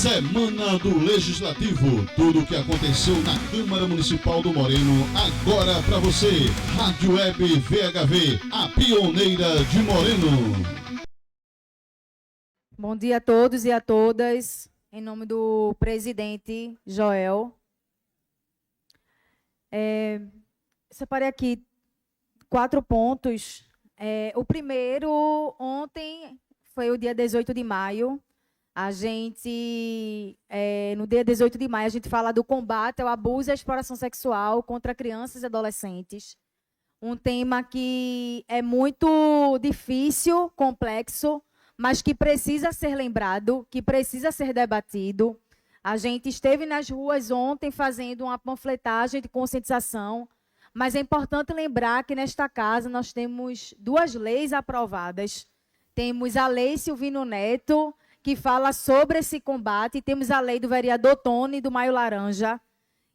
Semana do Legislativo. Tudo o que aconteceu na Câmara Municipal do Moreno, agora para você. Rádio Web VHV, a pioneira de Moreno. Bom dia a todos e a todas. Em nome do presidente Joel. Separei aqui 4 pontos. O primeiro, ontem, foi o dia 18 de maio. No dia 18 de maio, a gente fala do combate ao abuso e à exploração sexual contra crianças e adolescentes. Um tema que é muito difícil, complexo, mas que precisa ser lembrado, que precisa ser debatido. A gente esteve nas ruas ontem fazendo uma panfletagem de conscientização, mas é importante lembrar que nesta casa nós temos 2 leis aprovadas. Temos a Lei Silvino Neto, que fala sobre esse combate, e temos a lei do vereador Tony, do Maio Laranja.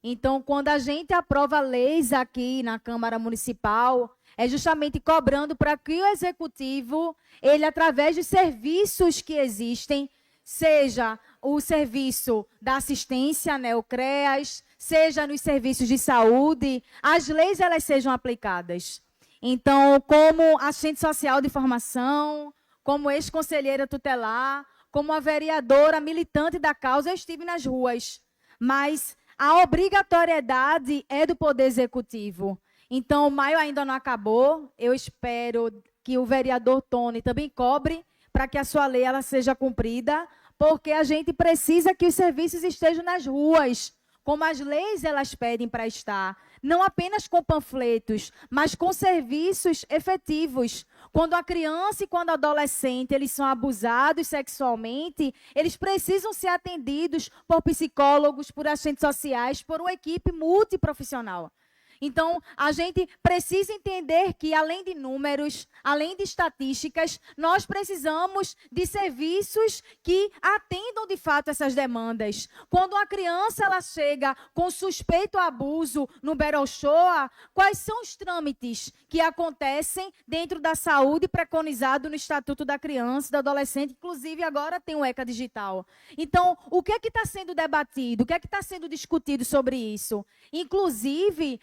Então, quando a gente aprova leis aqui na Câmara Municipal, é justamente cobrando para que o Executivo, ele, através de serviços que existem, seja o serviço da assistência, né, o CREAS, seja nos serviços de saúde, as leis elas sejam aplicadas. Então, como assistente social de formação, como ex-conselheira tutelar, como a vereadora militante da causa, eu estive nas ruas. Mas a obrigatoriedade é do Poder Executivo. Então, o maio ainda não acabou. Eu espero que o vereador Tony também cobre para que a sua lei ela seja cumprida, porque a gente precisa que os serviços estejam nas ruas, como as leis elas pedem para estar. Não apenas com panfletos, mas com serviços efetivos. Quando a criança e quando o adolescente eles são abusados sexualmente, eles precisam ser atendidos por psicólogos, por assistentes sociais, por uma equipe multiprofissional. Então, a gente precisa entender que, além de números, além de estatísticas, nós precisamos de serviços que atendam, de fato, essas demandas. Quando uma criança ela chega com suspeito abuso no Berochoa, quais são os trâmites que acontecem dentro da saúde preconizado no Estatuto da Criança e do Adolescente? Inclusive, agora tem o ECA Digital. Então, o que é que está sendo debatido? O que é que está sendo discutido sobre isso? Inclusive,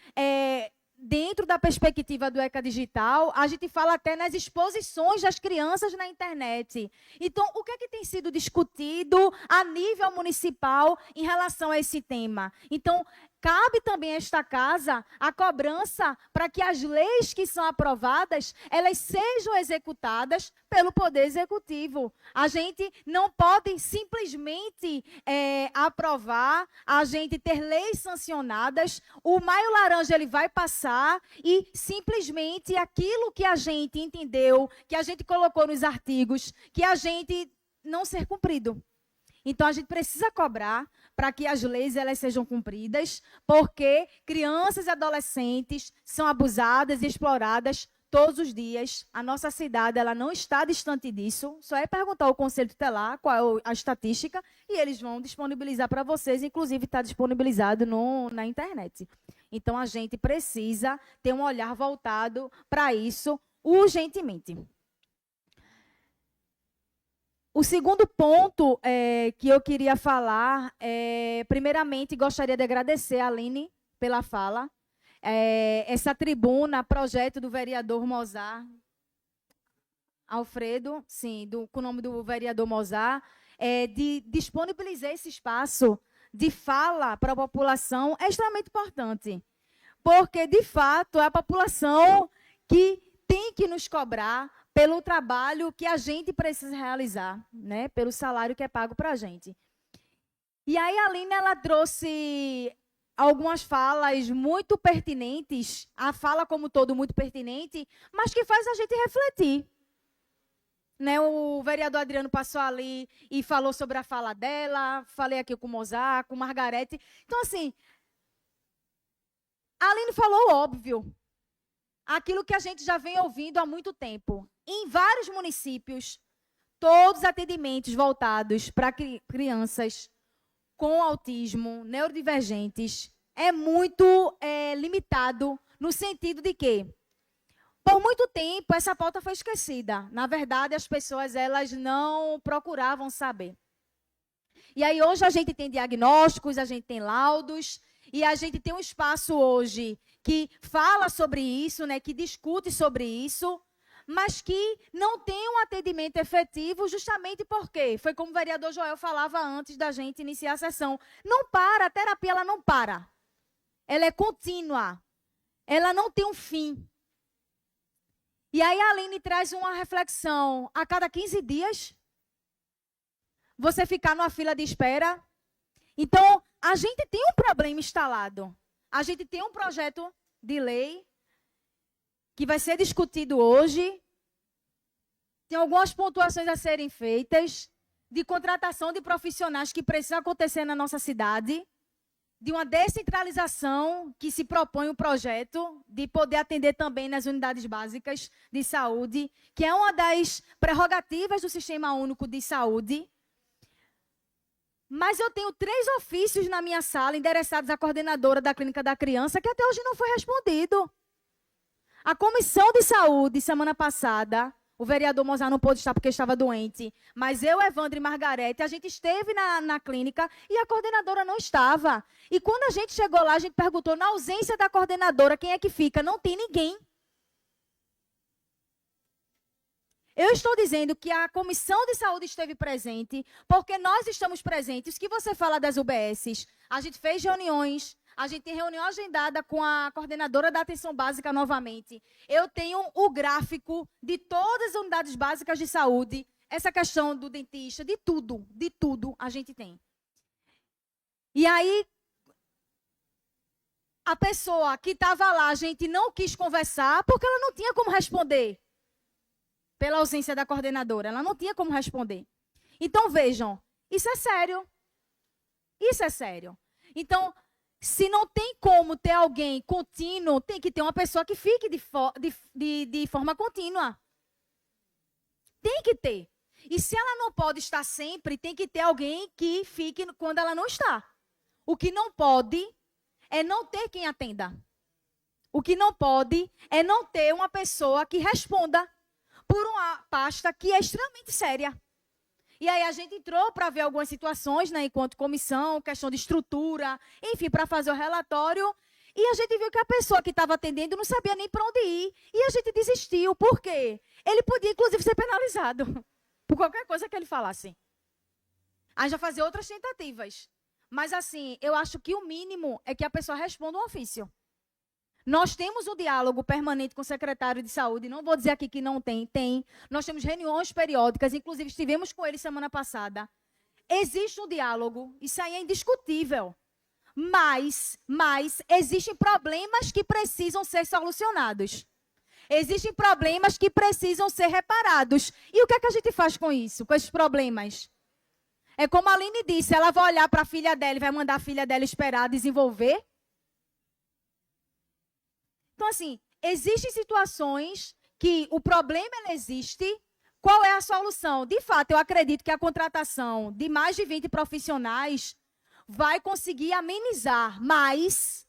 dentro da perspectiva do ECA Digital, a gente fala até nas exposições das crianças na internet. Então, o que é que tem sido discutido a nível municipal em relação a esse tema? Então, cabe também a esta casa a cobrança para que as leis que são aprovadas, elas sejam executadas pelo Poder Executivo. A gente não pode simplesmente aprovar, a gente ter leis sancionadas, o Maio Laranja ele vai passar e simplesmente aquilo que a gente entendeu, que a gente colocou nos artigos, que a gente não ser cumprido. Então, a gente precisa cobrar para que as leis elas sejam cumpridas, porque crianças e adolescentes são abusadas e exploradas todos os dias. A nossa cidade ela não está distante disso. Só é perguntar ao Conselho Tutelar qual é a estatística e eles vão disponibilizar para vocês. Inclusive, está disponibilizado na internet. Então, a gente precisa ter um olhar voltado para isso urgentemente. O segundo ponto que eu queria falar, primeiramente, gostaria de agradecer a Aline pela fala. Essa tribuna, projeto do vereador Mozart, Alfredo, sim, com o nome do vereador Mozart, de disponibilizar esse espaço de fala para a população é extremamente importante. Porque, de fato, é a população que tem que nos cobrar pelo trabalho que a gente precisa realizar, né? Pelo salário que é pago para a gente. E aí a Aline ela trouxe algumas falas muito pertinentes, a fala como todo muito pertinente, mas que faz a gente refletir. Né? O vereador Adriano passou ali e falou sobre a fala dela, falei aqui com o Mozart, com Margarete. Então, assim, a Aline falou óbvio. Aquilo que a gente já vem ouvindo há muito tempo. Em vários municípios, todos os atendimentos voltados para crianças com autismo, neurodivergentes, é muito limitado no sentido de que, por muito tempo, essa pauta foi esquecida. Na verdade, as pessoas elas não procuravam saber. E aí hoje a gente tem diagnósticos, a gente tem laudos, e a gente tem um espaço hoje que fala sobre isso, né, que discute sobre isso, mas que não tem um atendimento efetivo justamente porque, foi como o vereador Joel falava antes da gente iniciar a sessão, não para, a terapia ela não para. Ela é contínua. Ela não tem um fim. E aí a Aline traz uma reflexão. A cada 15 dias, você ficar numa fila de espera. Então, a gente tem um problema instalado. A gente tem um projeto de lei que vai ser discutido hoje. Tem algumas pontuações a serem feitas de contratação de profissionais que precisam acontecer na nossa cidade, de uma descentralização que se propõe o projeto de poder atender também nas unidades básicas de saúde, que é uma das prerrogativas do Sistema Único de Saúde. Mas eu tenho 3 ofícios na minha sala, endereçados à coordenadora da Clínica da Criança, que até hoje não foi respondido. A Comissão de Saúde, semana passada, o vereador Mozart não pôde estar porque estava doente, mas eu, Evandro e Margarete, a gente esteve na clínica e a coordenadora não estava. E quando a gente chegou lá, a gente perguntou, na ausência da coordenadora, quem é que fica? Não tem ninguém. Eu estou dizendo que a Comissão de Saúde esteve presente, porque nós estamos presentes. O que você fala das UBSs? A gente fez reuniões, a gente tem reunião agendada com a coordenadora da atenção básica novamente. Eu tenho o gráfico de todas as unidades básicas de saúde, essa questão do dentista, de tudo a gente tem. E aí, a pessoa que estava lá, a gente não quis conversar, porque ela não tinha como responder. Pela ausência da coordenadora, ela não tinha como responder. Então, vejam, isso é sério. Isso é sério. Então, se não tem como ter alguém contínuo, tem que ter uma pessoa que fique de forma contínua. Tem que ter. E se ela não pode estar sempre, tem que ter alguém que fique quando ela não está. O que não pode é não ter quem atenda. O que não pode é não ter uma pessoa que responda por uma pasta que é extremamente séria. E aí a gente entrou para ver algumas situações, né, enquanto comissão, questão de estrutura, enfim, para fazer o relatório. E a gente viu que a pessoa que estava atendendo não sabia nem para onde ir. E a gente desistiu. Por quê? Ele podia, inclusive, ser penalizado por qualquer coisa que ele falasse. Aí já fazer outras tentativas. Mas, assim, eu acho que o mínimo é que a pessoa responda um ofício. Nós temos um diálogo permanente com o secretário de saúde, não vou dizer aqui que não tem, tem. Nós temos reuniões periódicas, inclusive estivemos com ele semana passada. Existe um diálogo, isso aí é indiscutível. Mas existem problemas que precisam ser solucionados. Existem problemas que precisam ser reparados. E o que é que a gente faz com isso, com esses problemas? É como a Aline disse, ela vai olhar para a filha dela e vai mandar a filha dela esperar desenvolver? Então, assim, existem situações que o problema ele existe. Qual é a solução? De fato, eu acredito que a contratação de mais de 20 profissionais vai conseguir amenizar, mas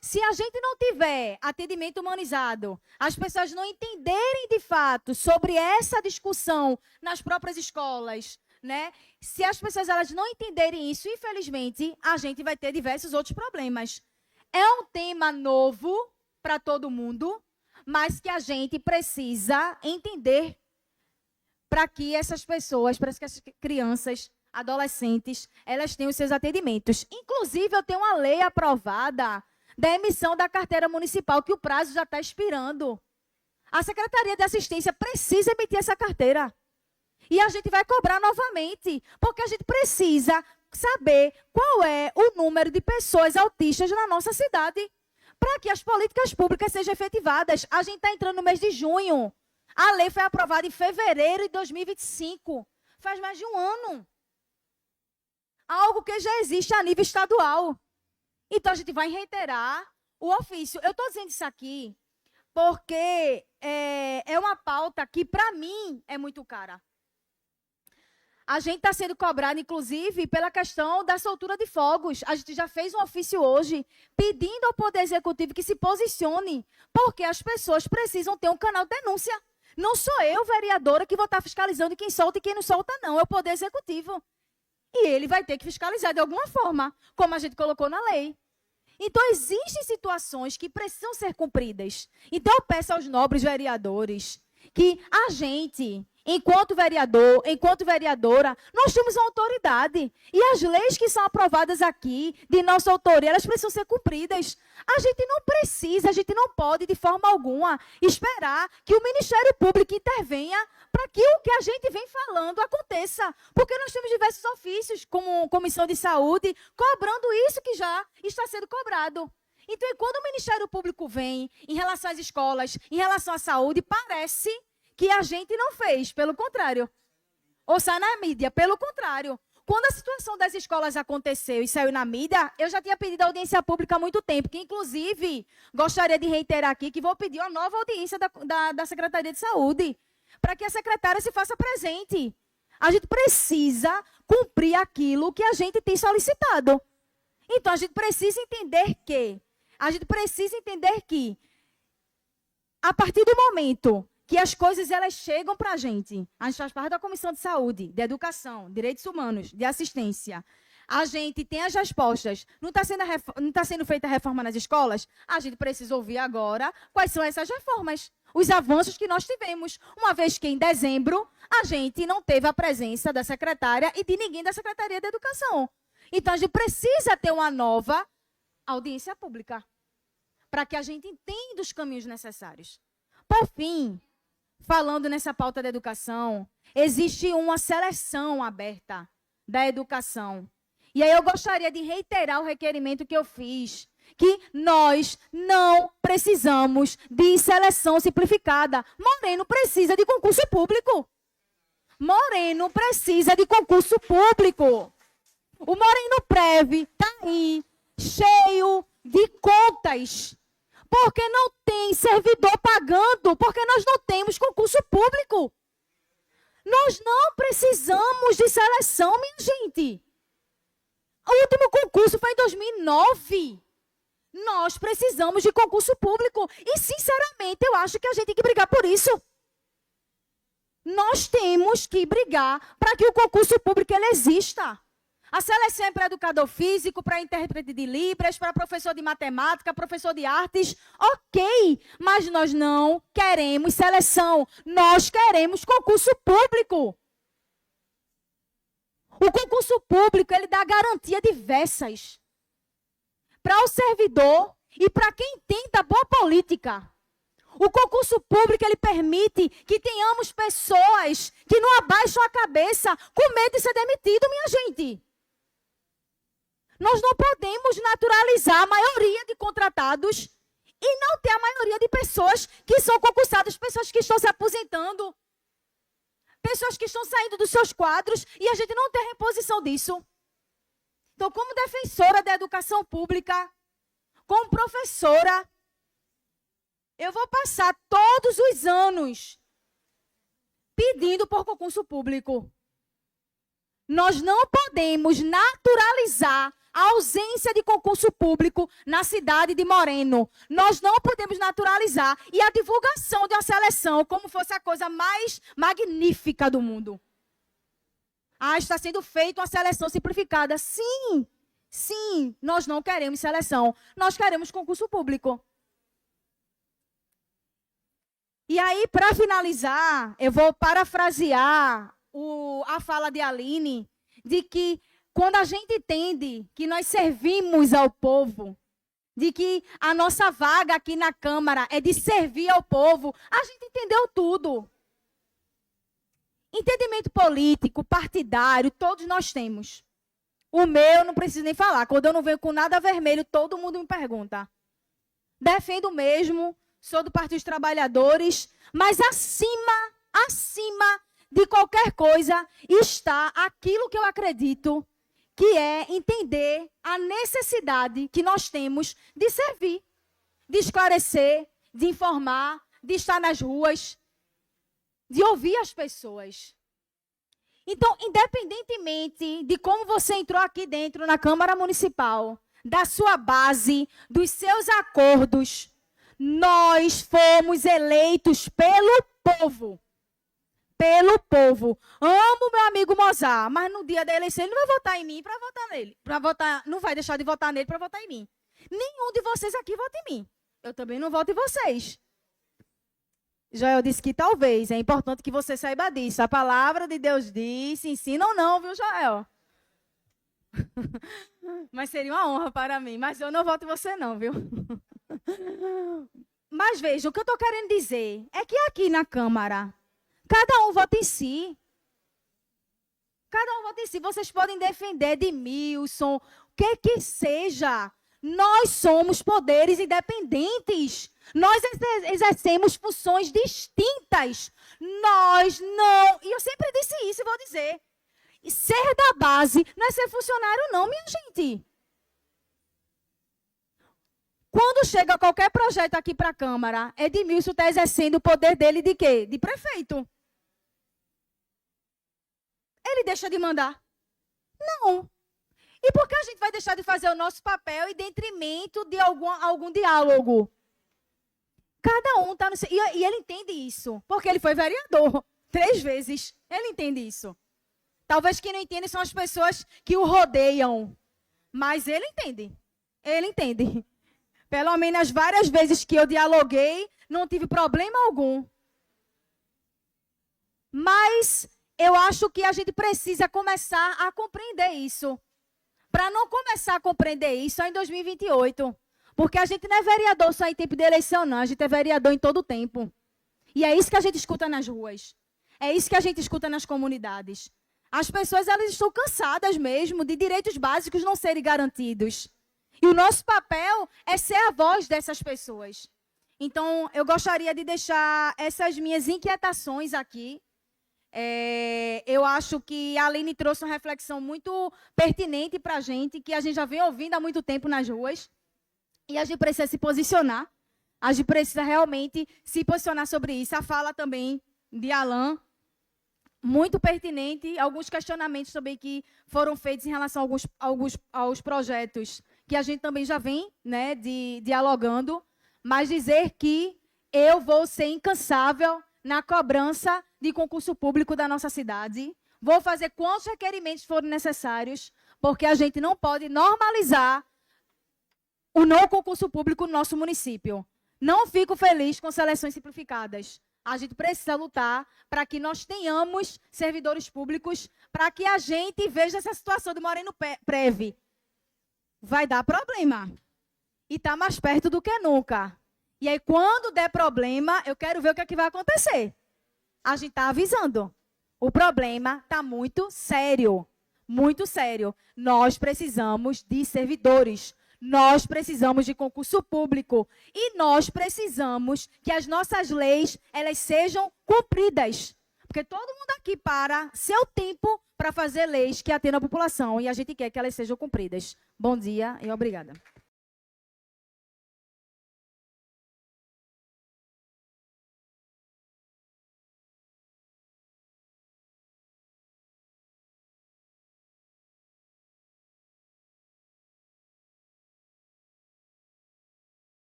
se a gente não tiver atendimento humanizado, as pessoas não entenderem de fato sobre essa discussão nas próprias escolas, né? Se as pessoas elas não entenderem isso, infelizmente, a gente vai ter diversos outros problemas. É um tema novo para todo mundo, mas que a gente precisa entender para que essas pessoas, para que as crianças, adolescentes, elas tenham os seus atendimentos. Inclusive, eu tenho uma lei aprovada da emissão da carteira municipal, que o prazo já está expirando. A Secretaria de Assistência precisa emitir essa carteira. E a gente vai cobrar novamente, porque a gente precisa saber qual é o número de pessoas autistas na nossa cidade, para que as políticas públicas sejam efetivadas. A gente está entrando no mês de junho. A lei foi aprovada em fevereiro de 2025. Faz mais de um ano. Algo que já existe a nível estadual. Então, a gente vai reiterar o ofício. Eu estou dizendo isso aqui porque é uma pauta que, para mim, é muito cara. A gente está sendo cobrado, inclusive, pela questão da soltura de fogos. A gente já fez um ofício hoje pedindo ao Poder Executivo que se posicione, porque as pessoas precisam ter um canal de denúncia. Não sou eu, vereadora, que vou estar fiscalizando quem solta e quem não solta, não. É o Poder Executivo. E ele vai ter que fiscalizar de alguma forma, como a gente colocou na lei. Então, existem situações que precisam ser cumpridas. Então, eu peço aos nobres vereadores que a gente, enquanto vereador, enquanto vereadora, nós temos uma autoridade. E as leis que são aprovadas aqui, de nossa autoria, elas precisam ser cumpridas. A gente não precisa, a gente não pode, de forma alguma, esperar que o Ministério Público intervenha para que o que a gente vem falando aconteça. Porque nós temos diversos ofícios, como Comissão de Saúde, cobrando isso que já está sendo cobrado. Então, quando o Ministério Público vem em relação às escolas, em relação à saúde, parece que a gente não fez, pelo contrário. Ou sai na mídia, pelo contrário. Quando a situação das escolas aconteceu e saiu na mídia, eu já tinha pedido audiência pública há muito tempo, que inclusive gostaria de reiterar aqui que vou pedir uma nova audiência da Secretaria de Saúde, para que a secretária se faça presente. A gente precisa cumprir aquilo que a gente tem solicitado. Então, a gente precisa entender que, a partir do momento que as coisas elas chegam para a gente faz parte da Comissão de Saúde, de Educação, Direitos Humanos, de Assistência, a gente tem as respostas, não está sendo feita a reforma nas escolas, a gente precisa ouvir agora quais são essas reformas, os avanços que nós tivemos, uma vez que em dezembro a gente não teve a presença da secretária e de ninguém da Secretaria de Educação. Então, a gente precisa ter uma nova audiência pública, para que a gente entenda os caminhos necessários. Por fim, falando nessa pauta da educação, existe uma seleção aberta da educação. E aí eu gostaria de reiterar o requerimento que eu fiz, que nós não precisamos de seleção simplificada. Moreno precisa de concurso público. Moreno precisa de concurso público. O Moreno Prev está aí, cheio de contas, porque não tem servidor pagando, porque nós não temos concurso público. Nós não precisamos de seleção, minha gente. O último concurso foi em 2009. Nós precisamos de concurso público. E, sinceramente, eu acho que a gente tem que brigar por isso. Nós temos que brigar para que o concurso público ele exista. A seleção é para educador físico, para intérprete de Libras, para professor de matemática, professor de artes, ok. Mas nós não queremos seleção, nós queremos concurso público. O concurso público, ele dá garantia diversas para o servidor e para quem tenta boa política. O concurso público, ele permite que tenhamos pessoas que não abaixam a cabeça com medo de ser demitido, minha gente. Nós não podemos naturalizar a maioria de contratados e não ter a maioria de pessoas que são concursadas, pessoas que estão se aposentando, pessoas que estão saindo dos seus quadros e a gente não tem reposição disso. Então, como defensora da educação pública, como professora, eu vou passar todos os anos pedindo por concurso público. Nós não podemos naturalizar a ausência de concurso público na cidade de Moreno. Nós não podemos naturalizar. E a divulgação de uma seleção como fosse a coisa mais magnífica do mundo. Está sendo feita uma seleção simplificada. Sim, sim, nós não queremos seleção. Nós queremos concurso público. E aí, para finalizar, eu vou parafrasear a fala de Aline, de que quando a gente entende que nós servimos ao povo, de que a nossa vaga aqui na Câmara é de servir ao povo, a gente entendeu tudo. Entendimento político, partidário, todos nós temos. O meu, não preciso nem falar. Quando eu não venho com nada vermelho, todo mundo me pergunta. Defendo mesmo, sou do Partido dos Trabalhadores, mas acima de qualquer coisa está aquilo que eu acredito, que é entender a necessidade que nós temos de servir, de esclarecer, de informar, de estar nas ruas, de ouvir as pessoas. Então, independentemente de como você entrou aqui dentro na Câmara Municipal, da sua base, dos seus acordos, nós fomos eleitos pelo povo. pelo povo. Amo meu amigo Mozart, mas no dia da eleição ele não vai votar em mim para votar nele. Não vai deixar de votar nele para votar em mim. Nenhum de vocês aqui vota em mim. Eu também não voto em vocês. Joel disse que talvez. É importante que você saiba disso. A palavra de Deus diz, ensina ou não, viu, Joel? Mas seria uma honra para mim. Mas eu não voto em você não, viu? Mas veja, o que eu estou querendo dizer é que aqui na Câmara, cada um vota em si. Cada um vota em si. Vocês podem defender Edmilson, o que seja. Nós somos poderes independentes. Nós exercemos funções distintas. Nós não... E eu sempre disse isso e vou dizer. Ser da base não é ser funcionário não, minha gente. Quando chega qualquer projeto aqui para a Câmara, Edmilson está exercendo o poder dele de quê? De prefeito. Ele deixa de mandar? Não. E por que a gente vai deixar de fazer o nosso papel em detrimento de algum diálogo? Cada um está no seu... E ele entende isso, porque ele foi vereador 3 vezes. Ele entende isso. Talvez quem não entende são as pessoas que o rodeiam. Mas ele entende. Ele entende. Pelo menos várias vezes que eu dialoguei, não tive problema algum. Mas eu acho que a gente precisa começar a compreender isso. Para não começar a compreender isso só em 2028. Porque a gente não é vereador só em tempo de eleição, não. A gente é vereador em todo o tempo. E é isso que a gente escuta nas ruas. É isso que a gente escuta nas comunidades. As pessoas, elas estão cansadas mesmo de direitos básicos não serem garantidos. E o nosso papel é ser a voz dessas pessoas. Então, eu gostaria de deixar essas minhas inquietações aqui. Eu acho que a Aline trouxe uma reflexão muito pertinente para a gente, que a gente já vem ouvindo há muito tempo nas ruas. E a gente precisa se posicionar. A gente precisa realmente se posicionar sobre isso. A fala também de Alan, muito pertinente. Alguns questionamentos também que foram feitos em relação aos projetos que a gente também já vem, né, dialogando. Mas dizer que eu vou ser incansável na cobrança de concurso público da nossa cidade. Vou fazer quantos requerimentos forem necessários, porque a gente não pode normalizar o não concurso público no nosso município. Não fico feliz com seleções simplificadas. A gente precisa lutar para que nós tenhamos servidores públicos, para que a gente veja essa situação de Moreno Preve. Vai dar problema. E está mais perto do que nunca. E aí, quando der problema, eu quero ver o que é que vai acontecer. A gente está avisando. O problema está muito sério. Muito sério. Nós precisamos de servidores. Nós precisamos de concurso público. E nós precisamos que as nossas leis, elas sejam cumpridas. Porque todo mundo aqui para seu tempo para fazer leis que atendam a população. E a gente quer que elas sejam cumpridas. Bom dia e obrigada.